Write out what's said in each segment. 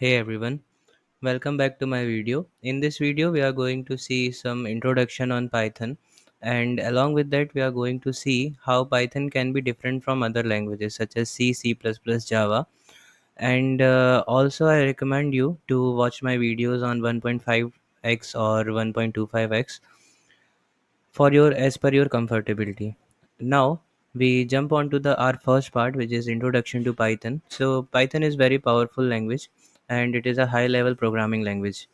Hey everyone, welcome back to my video. In this video, we are going to see some introduction on Python, and along with that, we are going to see how Python can be different from other languages such as C, C++, Java. And also, I recommend you to watch my videos on 1.5x or 1.25x for your as per your comfortability. Now we jump on to the our first part, which is introduction to Python. So Python is very powerful language, and it is a high level programming language.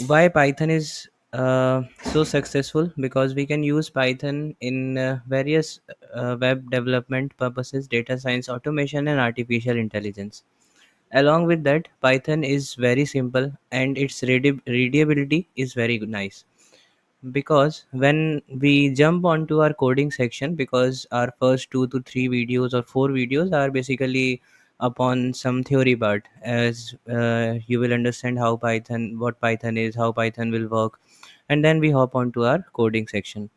Why Python is so successful? Because we can use Python in various web development purposes, data science, automation, and artificial intelligence. Along with that, Python is very simple, and its readability is very nice. Because when we jump onto our coding section, because our first 2 to 3 videos or 4 videos are basically upon some theory part, as you will understand how Python, what Python is, how Python will work, and then we hop onto our coding section.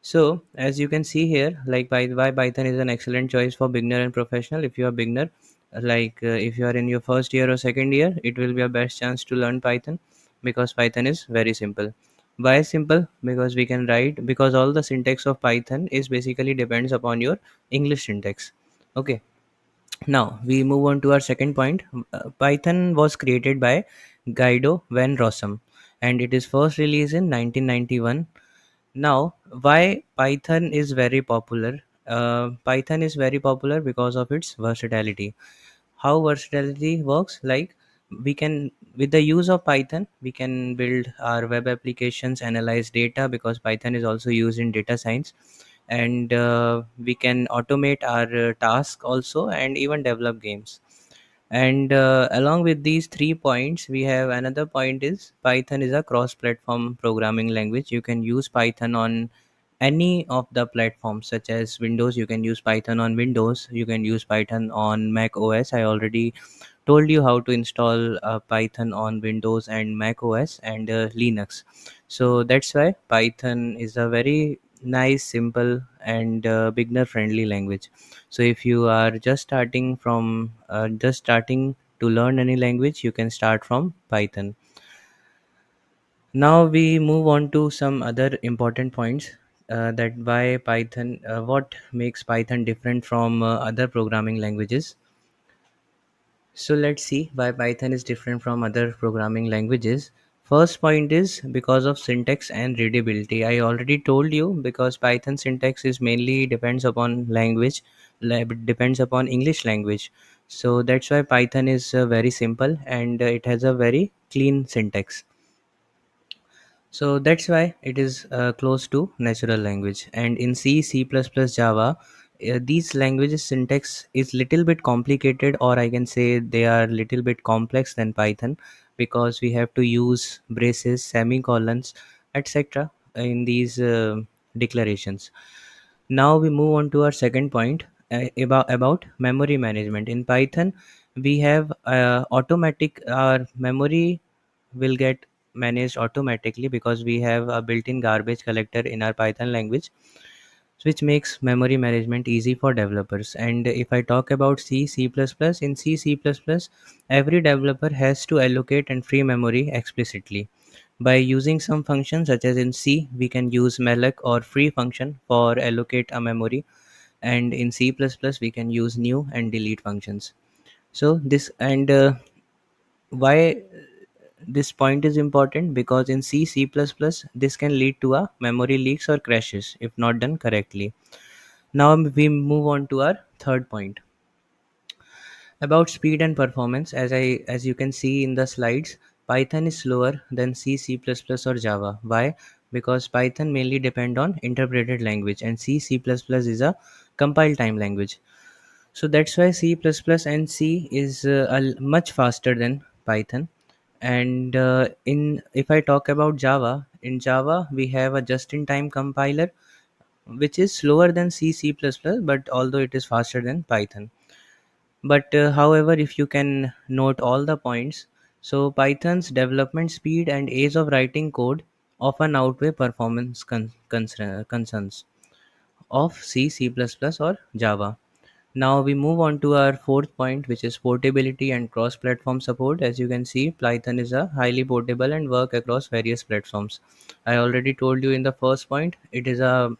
So as you can see here, like why Python is an excellent choice for beginner and professional. If you are beginner, if you are in your first year or second year, it will be a best chance to learn Python, because Python is very simple. Why simple? Because we can write, because all the syntax of Python is basically depends upon your English syntax. Okay. Now we move on to our second point. Python was created by Guido van Rossum, and it is first released in 1991. Now, why Python is very popular? Python is very popular because of its versatility. How versatility works? Like, we can, with the use of Python, we can build our web applications, analyze data, because Python is also used in data science, and we can automate our task also, and even develop games. And along with these 3 points, we have another point is Python is a cross-platform programming language. You can use Python on any of the platforms, such as Windows. You can use Python on Windows. You can use Python on Mac OS. I already told you how to install Python on Windows and Mac OS and Linux. So that's why Python is a very nice, simple, and beginner friendly language. So if you are just starting to learn any language, you can start from Python. Now we move on to some other important points, that why Python, what makes Python different from other programming languages. So let's see why Python is different from other programming languages. First point is because of syntax and readability. I already told you, because Python syntax is mainly depends upon language, depends upon English language. So that's why Python is very simple, and it has a very clean syntax. So that's why it is close to natural language. And in C, C++, Java, these languages syntax is little bit complicated, or I can say they are little bit complex than Python, because we have to use braces, semicolons, etc. in these declarations. Now we move on to our second point, about memory management. In Python, we have automatic, our memory will get managed automatically, because we have a built-in garbage collector in our Python language, which makes memory management easy for developers. And if I talk about C, C++, in C, C++, every developer has to allocate and free memory explicitly. By using some functions, such as in C, we can use malloc or free function for allocate a memory, and in C++, we can use new and delete functions. So this, and why this point is important, because in C, C++, this can lead to a memory leaks or crashes if not done correctly. Now we move on to our third point, about speed and performance. As you can see in the slides, Python is slower than C, C++, or Java. Why? Because Python mainly depend on interpreted language, and C, C++ is a compile time language. So that's why C++ and C is much faster than Python. And in if I talk about Java, in Java we have a just-in-time compiler, which is slower than C, C++, but although it is faster than Python. But however, if you can note all the points, so Python's development speed and ease of writing code often outweigh performance concerns of C, C++, or Java. Now we move on to our fourth point, which is portability and cross-platform support. As you can see, Python is a highly portable and work across various platforms. I already told you in the first point, it is a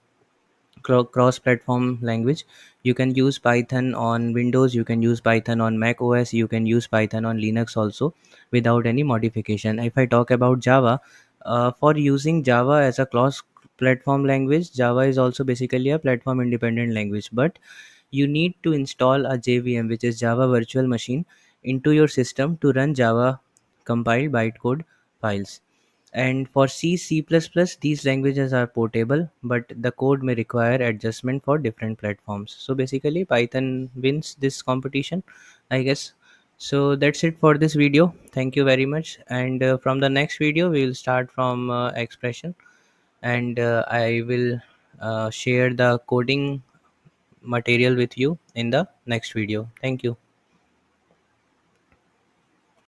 cross-platform language. You can use Python on Windows, you can use Python on Mac OS, you can use Python on Linux also without any modification. If I talk about Java, for using Java as a cross-platform language, Java is also basically a platform independent language, but you need to install a JVM, which is Java Virtual Machine, into your system to run Java compiled bytecode files. And for C, C++, these languages are portable, but the code may require adjustment for different platforms. So basically, Python wins this competition, I guess. So that's it for this video. Thank you very much. And from the next video, we will start from expression, and I will share the coding material with you in the next video. Thank you.